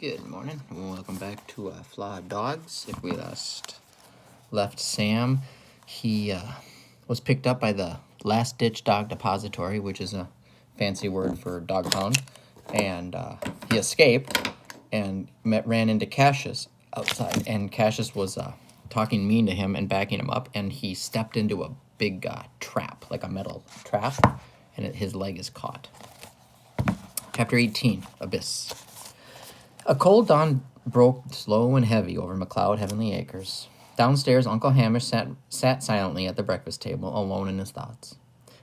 Good morning. Welcome back to Flawed Dogs. If we left Sam, he was picked up by the Last Ditch Dog Depository, which is a fancy word for dog pound, and he escaped and ran into Cassius outside, and Cassius was talking mean to him and backing him up, and he stepped into a big trap, like a metal trap, and his leg is caught. Chapter 18, Abyss. A cold dawn broke slow and heavy over McLeod Heavenly Acres. Downstairs, Uncle Hamish sat silently at the breakfast table, alone in his thoughts.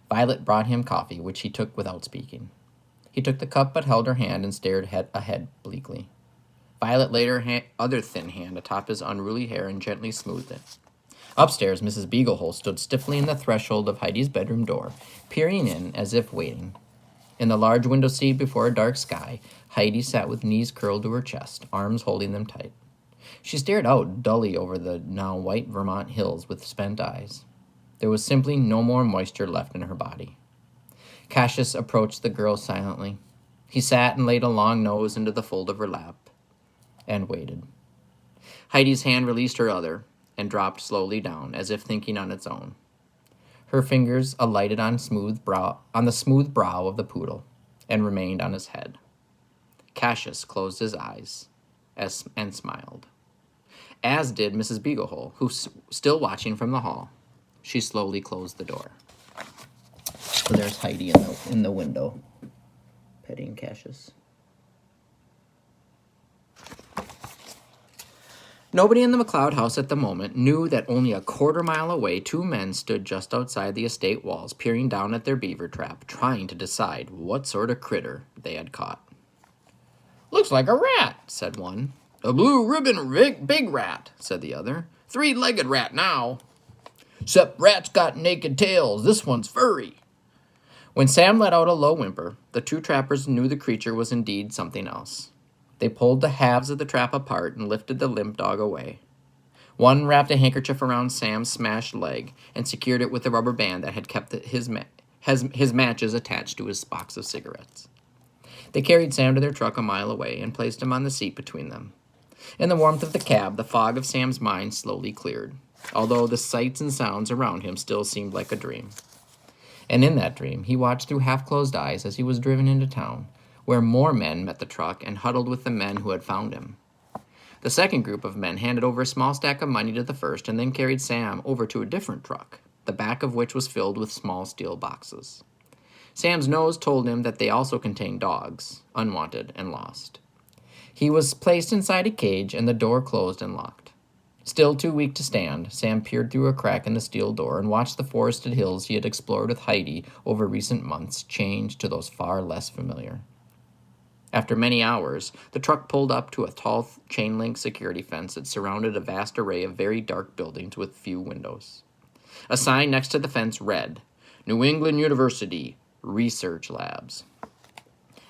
Violet brought him coffee, which he took without speaking. He took the cup but held her hand and stared ahead bleakly. Violet laid her other thin hand atop his unruly hair and gently smoothed it. Upstairs, Mrs. Beaglehole stood stiffly in the threshold of Heidi's bedroom door, peering in as if waiting. In the large window seat before a dark sky, Heidi sat with knees curled to her chest, arms holding them tight. She stared out dully over the now white Vermont hills with spent eyes. There was simply no more moisture left in her body. Cassius approached the girl silently. He sat and laid a long nose into the fold of her lap, and waited. Heidi's hand released her other, and dropped slowly down, as if thinking on its own. Her fingers alighted on the smooth brow of the poodle, and remained on his head. Cassius closed his eyes and smiled, as did Mrs. Beaglehole, who still watching from the hall. She slowly closed the door. So there's Heidi in the window, petting Cassius. Nobody in the McLeod house at the moment knew that only a quarter-mile away 2 men stood just outside the estate walls, peering down at their beaver trap, trying to decide what sort of critter they had caught. "Looks like a rat," said one. "A blue ribbon big rat," said the other. "3-legged rat now. 'Cept rats got naked tails. This one's furry." When Sam let out a low whimper, the 2 trappers knew the creature was indeed something else. They pulled the halves of the trap apart and lifted the limp dog away. One wrapped a handkerchief around Sam's smashed leg and secured it with a rubber band that had kept his matches attached to his box of cigarettes. They carried Sam to their truck a mile away and placed him on the seat between them. In the warmth of the cab, the fog of Sam's mind slowly cleared, although the sights and sounds around him still seemed like a dream. And in that dream, he watched through half-closed eyes as he was driven into town, where more men met the truck and huddled with the men who had found him. The second group of men handed over a small stack of money to the first and then carried Sam over to a different truck, the back of which was filled with small steel boxes. Sam's nose told him that they also contained dogs, unwanted and lost. He was placed inside a cage and the door closed and locked. Still too weak to stand, Sam peered through a crack in the steel door and watched the forested hills he had explored with Heidi over recent months change to those far less familiar. After many hours, the truck pulled up to a tall chain-link security fence that surrounded a vast array of very dark buildings with few windows. A sign next to the fence read, "New England University, Research Labs."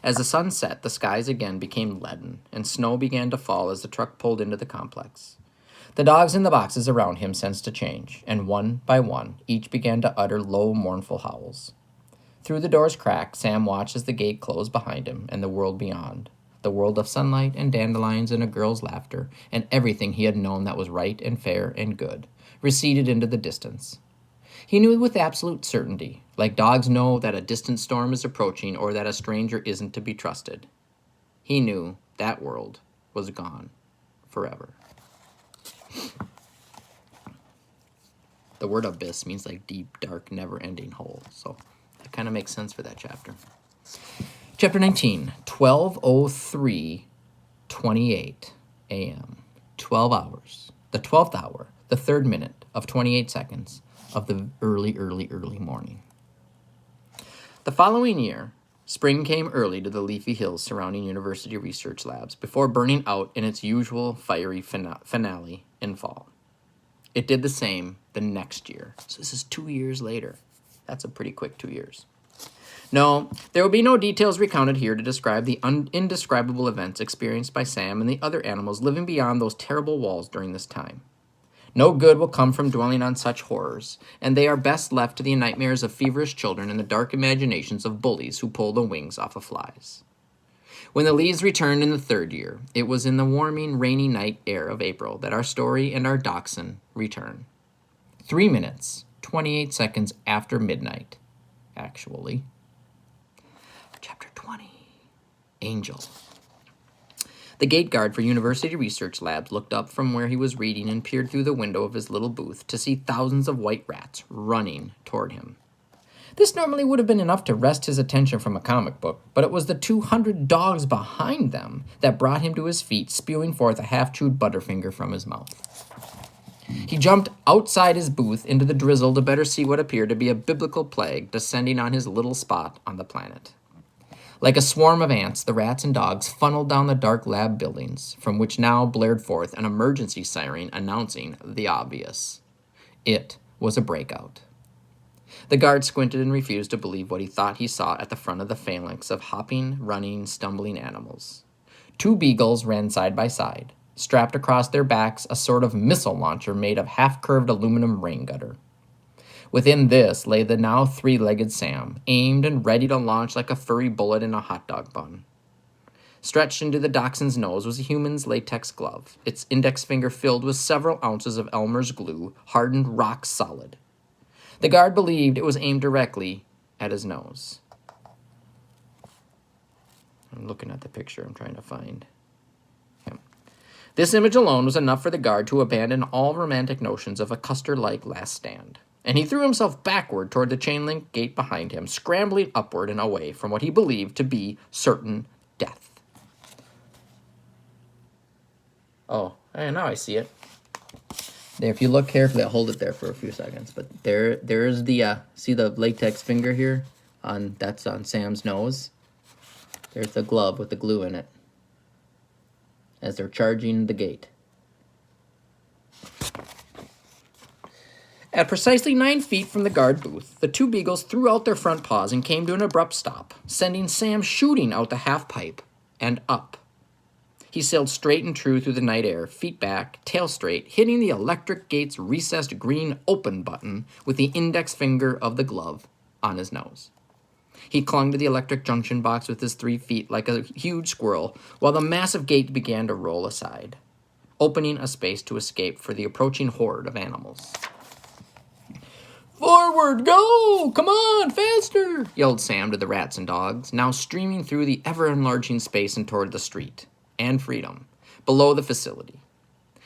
As the sun set, the skies again became leaden, and snow began to fall as the truck pulled into the complex. The dogs in the boxes around him sensed a change, and one by one, each began to utter low, mournful howls. Through the door's crack, Sam watched as the gate closed behind him and the world beyond, the world of sunlight and dandelions and a girl's laughter, and everything he had known that was right and fair and good, receded into the distance. He knew with absolute certainty, like dogs know that a distant storm is approaching or that a stranger isn't to be trusted. He knew that world was gone forever. The word abyss means like deep, dark, never-ending hole, so that kind of makes sense for that chapter. Chapter 19, 12:03:28 a.m. 12 hours, the 12th hour, the 3rd minute of 28 seconds of the early morning. The following year, spring came early to the leafy hills surrounding University Research Labs before burning out in its usual fiery finale in fall. It did the same the next year. So this is 2 years later. That's a pretty quick 2 years. No, there will be no details recounted here to describe the indescribable events experienced by Sam and the other animals living beyond those terrible walls during this time. No good will come from dwelling on such horrors, and they are best left to the nightmares of feverish children and the dark imaginations of bullies who pull the wings off of flies. When the leaves returned in the third year, it was in the warming, rainy night air of April that our story and our dachshund return. 3 minutes, 28 seconds after midnight, actually. Chapter 20. Angel. The gate guard for University Research Labs looked up from where he was reading and peered through the window of his little booth to see thousands of white rats running toward him. This normally would have been enough to wrest his attention from a comic book, but it was the 200 dogs behind them that brought him to his feet, spewing forth a half-chewed Butterfinger from his mouth. He jumped outside his booth into the drizzle to better see what appeared to be a biblical plague descending on his little spot on the planet. Like a swarm of ants, the rats and dogs funneled down the dark lab buildings, from which now blared forth an emergency siren announcing the obvious. It was a breakout. The guard squinted and refused to believe what he thought he saw at the front of the phalanx of hopping, running, stumbling animals. 2 beagles ran side by side, strapped across their backs a sort of missile launcher made of half-curved aluminum rain gutter. Within this lay the now 3-legged Sam, aimed and ready to launch like a furry bullet in a hot dog bun. Stretched into the dachshund's nose was a human's latex glove, its index finger filled with several ounces of Elmer's glue, hardened rock solid. The guard believed it was aimed directly at his nose. I'm looking at the picture I'm trying to find him. This image alone was enough for the guard to abandon all romantic notions of a Custer-like last stand, and he threw himself backward toward the chain-link gate behind him, scrambling upward and away from what he believed to be certain death. Oh, now I see it. There, if you look carefully, I'll hold it there for a few seconds. But there's the see the latex finger here that's on Sam's nose. There's the glove with the glue in it as they're charging the gate. At precisely 9 feet from the guard booth, the 2 beagles threw out their front paws and came to an abrupt stop, sending Sam shooting out the half pipe and up. He sailed straight and true through the night air, feet back, tail straight, hitting the electric gate's recessed green open button with the index finger of the glove on his nose. He clung to the electric junction box with his 3 feet like a huge squirrel, while the massive gate began to roll aside, opening a space to escape for the approaching horde of animals. "Forward, go! Come on, faster!" yelled Sam to the rats and dogs, now streaming through the ever-enlarging space and toward the street and freedom below the facility.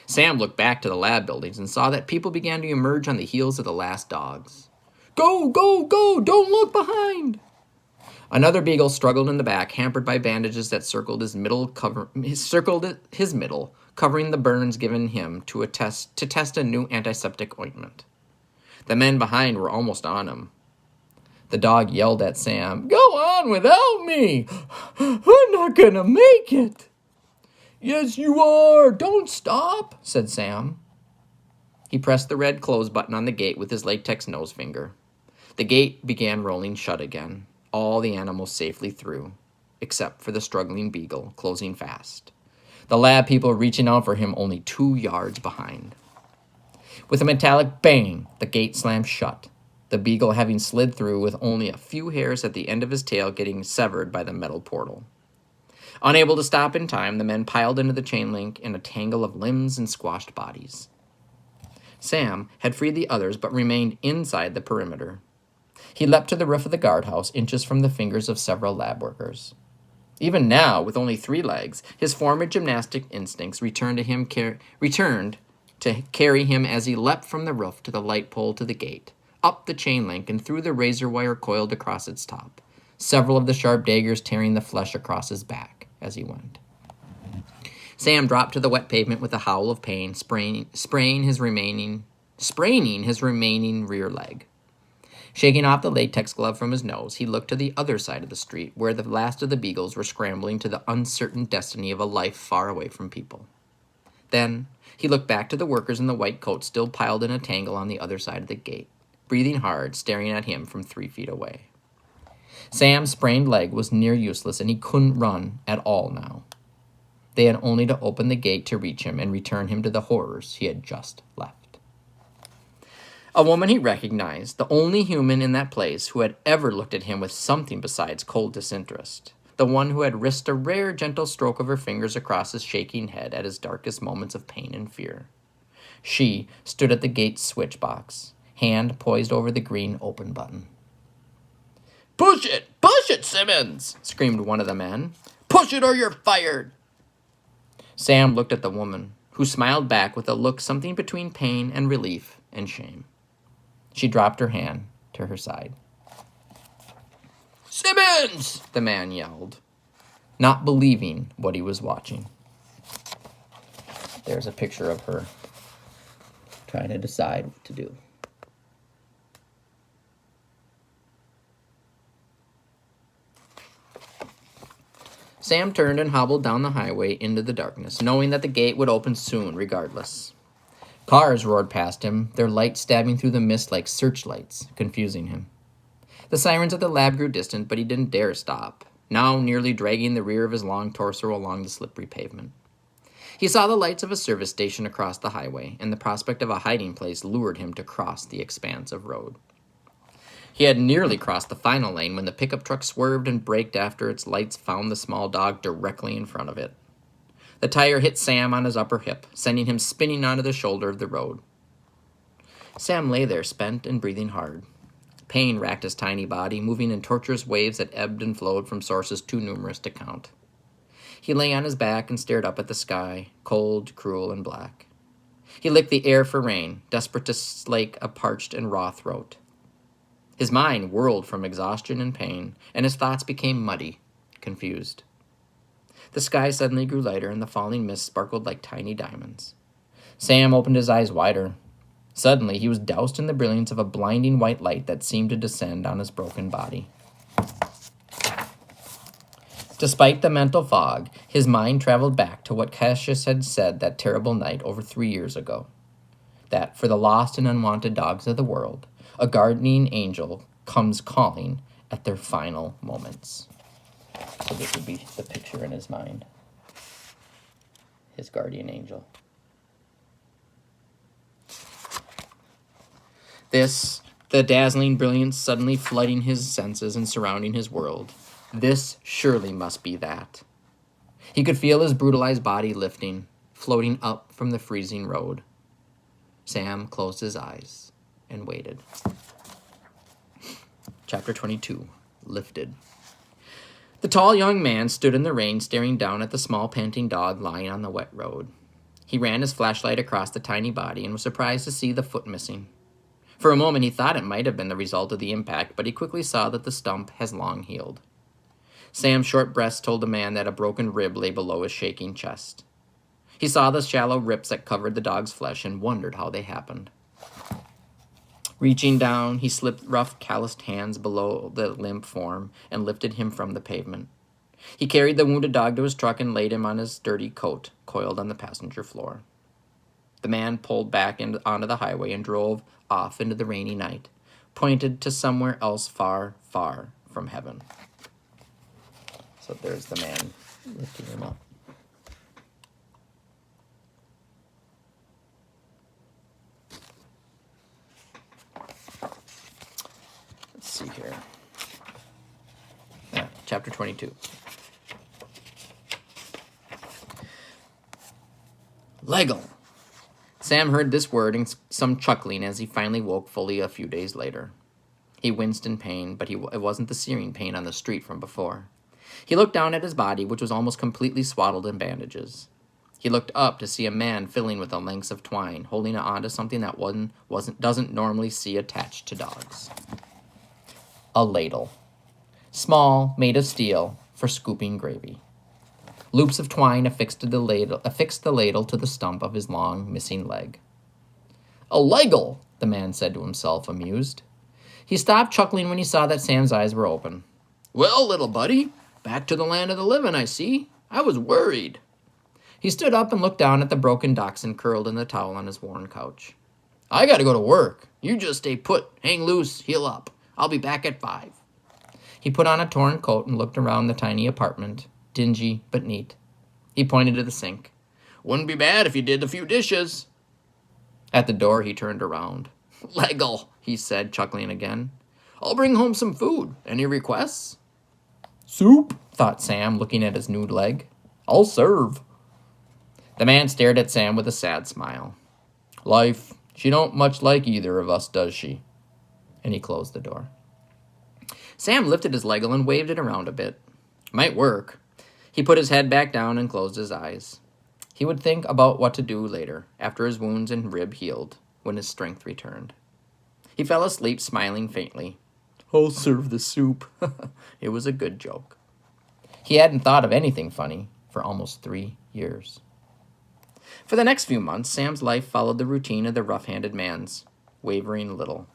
Sam looked back to the lab buildings and saw that people began to emerge on the heels of the last dogs. "Go, go, go! Don't look behind!" Another beagle struggled in the back, hampered by bandages that circled his middle, covering the burns given him to test a new antiseptic ointment. The men behind were almost on him. The dog yelled at Sam, "Go on without me! I'm not gonna make it!" "Yes, you are! Don't stop!" said Sam. He pressed the red close button on the gate with his latex nose finger. The gate began rolling shut again, all the animals safely through, except for the struggling beagle, closing fast. The lab people reaching out for him only 2 yards behind. With a metallic bang, the gate slammed shut, the beagle having slid through with only a few hairs at the end of his tail getting severed by the metal portal. Unable to stop in time, the men piled into the chain link in a tangle of limbs and squashed bodies. Sam had freed the others but remained inside the perimeter. He leapt to the roof of the guardhouse, inches from the fingers of several lab workers. Even now, with only 3 legs, his former gymnastic instincts returned to carry him as he leapt from the roof to the light pole to the gate, up the chain link and through the razor wire coiled across its top, several of the sharp daggers tearing the flesh across his back as he went. Sam dropped to the wet pavement with a howl of pain, spraining his remaining rear leg. Shaking off the latex glove from his nose, he looked to the other side of the street, where the last of the beagles were scrambling to the uncertain destiny of a life far away from people. Then he looked back to the workers in the white coats still piled in a tangle on the other side of the gate, breathing hard, staring at him from 3 feet away. Sam's sprained leg was near useless, and he couldn't run at all now. They had only to open the gate to reach him and return him to the horrors he had just left. A woman he recognized, the only human in that place who had ever looked at him with something besides cold disinterest, the one who had risked a rare, gentle stroke of her fingers across his shaking head at his darkest moments of pain and fear. She stood at the gate's switch box, hand poised over the green open button. "Push it! Push it, Simmons!" screamed one of the men. "Push it or you're fired!" Sam looked at the woman, who smiled back with a look something between pain and relief and shame. She dropped her hand to her side. "Simmons!" the man yelled, not believing what he was watching. There's a picture of her trying to decide what to do. Sam turned and hobbled down the highway into the darkness, knowing that the gate would open soon regardless. Cars roared past him, their lights stabbing through the mist like searchlights, confusing him. The sirens of the lab grew distant, but he didn't dare stop, now nearly dragging the rear of his long torso along the slippery pavement. He saw the lights of a service station across the highway, and the prospect of a hiding place lured him to cross the expanse of road. He had nearly crossed the final lane when the pickup truck swerved and braked after its lights found the small dog directly in front of it. The tire hit Sam on his upper hip, sending him spinning onto the shoulder of the road. Sam lay there, spent and breathing hard. Pain racked his tiny body, moving in torturous waves that ebbed and flowed from sources too numerous to count. He lay on his back and stared up at the sky, cold, cruel, and black. He licked the air for rain, desperate to slake a parched and raw throat. His mind whirled from exhaustion and pain, and his thoughts became muddy, confused. The sky suddenly grew lighter, and the falling mist sparkled like tiny diamonds. Sam opened his eyes wider. Suddenly, he was doused in the brilliance of a blinding white light that seemed to descend on his broken body. Despite the mental fog, his mind traveled back to what Cassius had said that terrible night over 3 years ago. That for the lost and unwanted dogs of the world, a guardian angel comes calling at their final moments. So this would be the picture in his mind. His guardian angel. This, the dazzling brilliance suddenly flooding his senses and surrounding his world. This surely must be that. He could feel his brutalized body lifting, floating up from the freezing road. Sam closed his eyes and waited. Chapter 22, Lifted. The tall young man stood in the rain, staring down at the small panting dog lying on the wet road. He ran his flashlight across the tiny body and was surprised to see the foot missing. For a moment he thought it might have been the result of the impact, but he quickly saw that the stump has long healed. Sam's short breast told the man that a broken rib lay below his shaking chest. He saw the shallow rips that covered the dog's flesh and wondered how they happened. Reaching down, he slipped rough, calloused hands below the limp form and lifted him from the pavement. He carried the wounded dog to his truck and laid him on his dirty coat, coiled on the passenger floor. The man pulled back onto the highway and drove off into the rainy night, pointed to somewhere else far, far from heaven. So there's the man lifting him up. Let's see here. Chapter 22. Legal. Sam heard this word and some chuckling as he finally woke fully a few days later. He winced in pain, but it wasn't the searing pain on the street from before. He looked down at his body, which was almost completely swaddled in bandages. He looked up to see a man fiddling with the lengths of twine, holding it onto something that one doesn't normally see attached to dogs. A ladle. Small, made of steel, for scooping gravy. Loops of twine affixed the ladle to the stump of his long, missing leg. A leggle, the man said to himself, amused. He stopped chuckling when he saw that Sam's eyes were open. Well, little buddy, back to the land of the living, I see. I was worried. He stood up and looked down at the broken dachshund curled in the towel on his worn couch. I gotta go to work. You just stay put, hang loose, heal up. I'll be back at 5. He put on a torn coat and looked around the tiny apartment, dingy but neat. He pointed to the sink. Wouldn't be bad if you did a few dishes. At the door, he turned around. Legal, he said, chuckling again. I'll bring home some food. Any requests? Soup, thought Sam, looking at his nude leg. I'll serve. The man stared at Sam with a sad smile. Life, she don't much like either of us, does she? And he closed the door. Sam lifted his leg and waved it around a bit. Might work. He put his head back down and closed his eyes. He would think about what to do later, after his wounds and rib healed, when his strength returned. He fell asleep, smiling faintly. I'll serve the soup. It was a good joke. He hadn't thought of anything funny for almost 3 years. For the next few months, Sam's life followed the routine of the rough-handed man's, wavering little.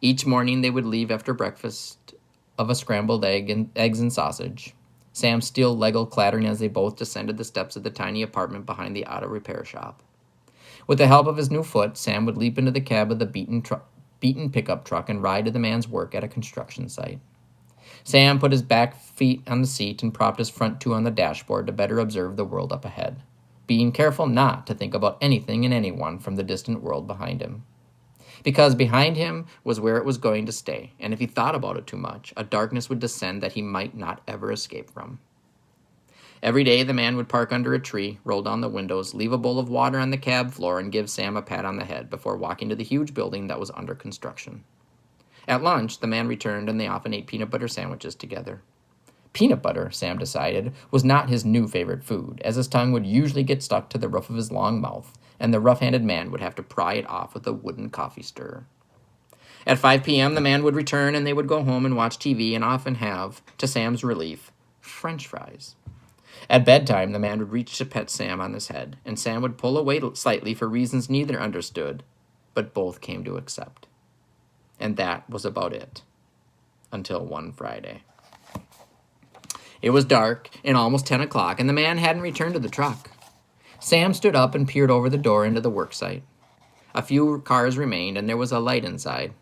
Each morning they would leave after breakfast of a scrambled eggs and sausage. Sam's steel Lego clattering as they both descended the steps of the tiny apartment behind the auto repair shop. With the help of his new foot, Sam would leap into the cab of the beaten pickup truck and ride to the man's work at a construction site. Sam put his back feet on the seat and propped his front two on the dashboard to better observe the world up ahead, being careful not to think about anything and anyone from the distant world behind him. Because behind him was where it was going to stay, and if he thought about it too much, a darkness would descend that he might not ever escape from. Every day the man would park under a tree, roll down the windows, leave a bowl of water on the cab floor, and give Sam a pat on the head before walking to the huge building that was under construction. At lunch, the man returned and they often ate peanut butter sandwiches together. Peanut butter, Sam decided, was not his new favorite food, as his tongue would usually get stuck to the roof of his long mouth, and the rough-handed man would have to pry it off with a wooden coffee stirrer. At 5 p.m., the man would return and they would go home and watch TV and often have, to Sam's relief, French fries. At bedtime, the man would reach to pet Sam on his head, and Sam would pull away slightly for reasons neither understood, but both came to accept. And that was about it, until one Friday. It was dark and almost 10 o'clock, and the man hadn't returned to the truck. Sam stood up and peered over the door into the worksite. A few cars remained, and there was a light inside.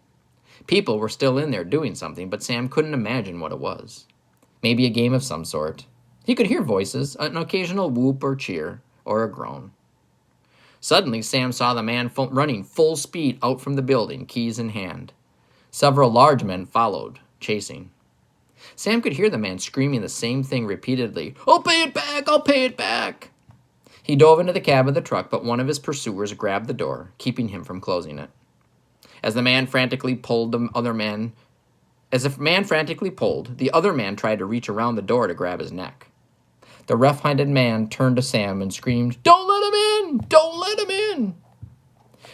People were still in there doing something, but Sam couldn't imagine what it was. Maybe a game of some sort. He could hear voices, an occasional whoop or cheer, or a groan. Suddenly, Sam saw the man running full speed out from the building, keys in hand. Several large men followed, chasing. Sam could hear the man screaming the same thing repeatedly. I'll pay it back! I'll pay it back! He dove into the cab of the truck, but one of his pursuers grabbed the door, keeping him from closing it. As the man frantically pulled, the other man tried to reach around the door to grab his neck. The rough-handed man turned to Sam and screamed, Don't let him in! Don't let him in!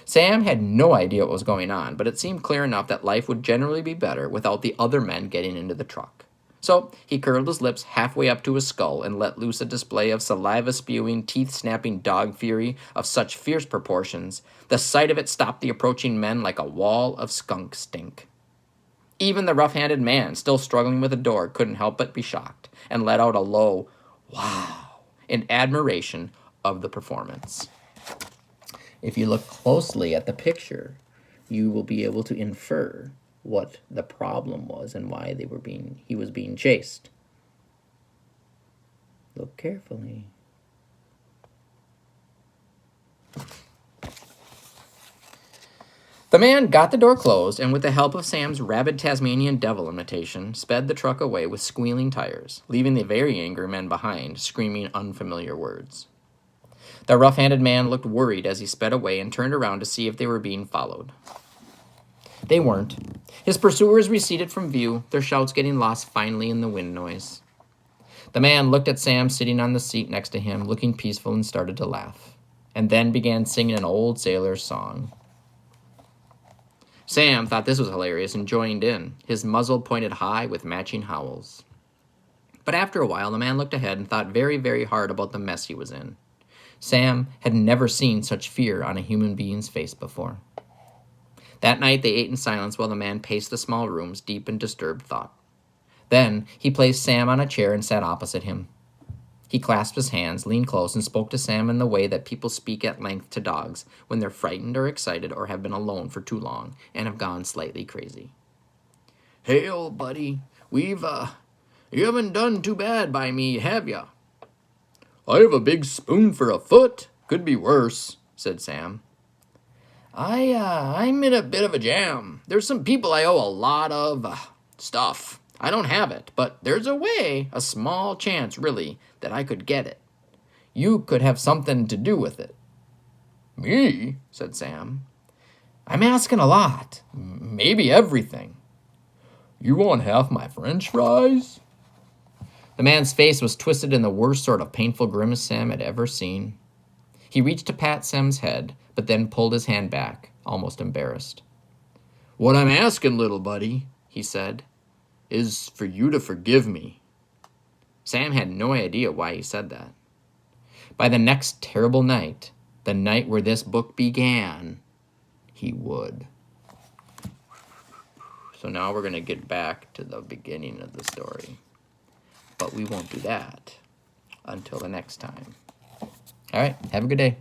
Sam had no idea what was going on, but it seemed clear enough that life would generally be better without the other men getting into the truck. So he curled his lips halfway up to his skull and let loose a display of saliva-spewing, teeth-snapping dog fury of such fierce proportions, the sight of it stopped the approaching men like a wall of skunk stink. Even the rough-handed man, still struggling with the door, couldn't help but be shocked, and let out a low, wow, in admiration of the performance. If you look closely at the picture, you will be able to infer what the problem was and why he was being chased. Look carefully. The man got the door closed and with the help of Sam's rabid Tasmanian devil imitation, sped the truck away with squealing tires, leaving the very angry men behind, screaming unfamiliar words. The rough-handed man looked worried as he sped away and turned around to see if they were being followed. They weren't. His pursuers receded from view, their shouts getting lost finally in the wind noise. The man looked at Sam sitting on the seat next to him, looking peaceful, and started to laugh, and then began singing an old sailor's song. Sam thought this was hilarious and joined in, his muzzle pointed high with matching howls. But after a while, the man looked ahead and thought very, very hard about the mess he was in. Sam had never seen such fear on a human being's face before. That night they ate in silence while the man paced the small rooms, deep in disturbed thought. Then he placed Sam on a chair and sat opposite him. He clasped his hands, leaned close, and spoke to Sam in the way that people speak at length to dogs when they're frightened or excited or have been alone for too long and have gone slightly crazy. Hey, old buddy, you haven't done too bad by me, have ya? I have a big spoon for a foot. Could be worse, said Sam. I'm in a bit of a jam. There's some people I owe a lot of stuff. I don't have it, but there's a way, a small chance, really, that I could get it. You could have something to do with it." "Me?" said Sam. "I'm asking a lot. Maybe everything." "You want half my French fries?" The man's face was twisted in the worst sort of painful grimace Sam had ever seen. He reached to pat Sam's head, but then pulled his hand back, almost embarrassed. "What I'm asking, little buddy," he said, "is for you to forgive me." Sam had no idea why he said that. By the next terrible night, the night where this book began, he would. So now we're going to get back to the beginning of the story. But we won't do that until the next time. All right, have a good day.